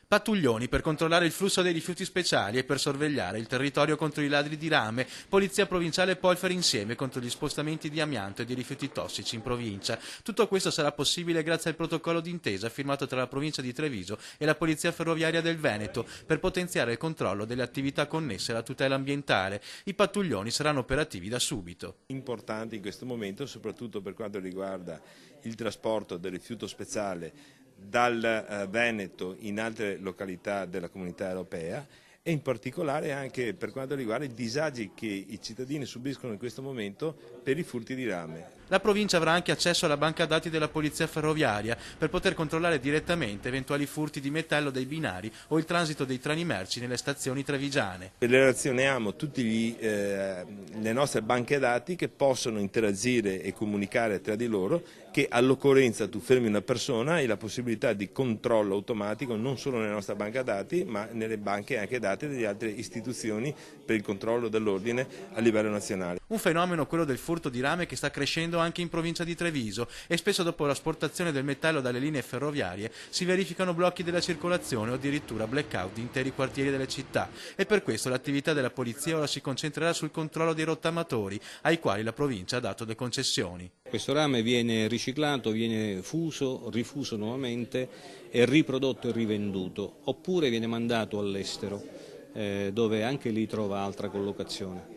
Pattuglioni per controllare il flusso dei rifiuti speciali e per sorvegliare il territorio contro i ladri di rame, Polizia Provinciale e Polfer insieme contro gli spostamenti di amianto e di rifiuti tossici in provincia. Tutto questo sarà possibile grazie al protocollo d'intesa firmato tra la provincia di Treviso e la Polizia Ferroviaria del Veneto per potenziare il controllo delle attività connesse alla tutela ambientale. I pattuglioni saranno operativi da subito. Importante in questo momento, soprattutto per quanto riguarda il trasporto del rifiuto speciale dal Veneto in altre località della Comunità Europea e in particolare anche per quanto riguarda i disagi che i cittadini subiscono in questo momento per i furti di rame. La provincia avrà anche accesso alla banca dati della Polizia Ferroviaria per poter controllare direttamente eventuali furti di metallo dai binari o il transito dei treni merci nelle stazioni trevigiane. Relazioniamo tutte le nostre banche dati che possono interagire e comunicare tra di loro, che all'occorrenza tu fermi una persona e hai la possibilità di controllo automatico non solo nella nostra banca dati ma nelle banche anche date delle altre istituzioni per il controllo dell'ordine a livello nazionale. Un fenomeno, quello del furto di rame, che sta crescendo anche in provincia di Treviso e spesso dopo l'asportazione del metallo dalle linee ferroviarie si verificano blocchi della circolazione o addirittura blackout di interi quartieri delle città e per questo l'attività della polizia ora si concentrerà sul controllo dei rottamatori ai quali la provincia ha dato le concessioni. Questo rame viene riciclato, viene fuso, rifuso nuovamente e riprodotto e rivenduto oppure viene mandato all'estero dove anche lì trova altra collocazione.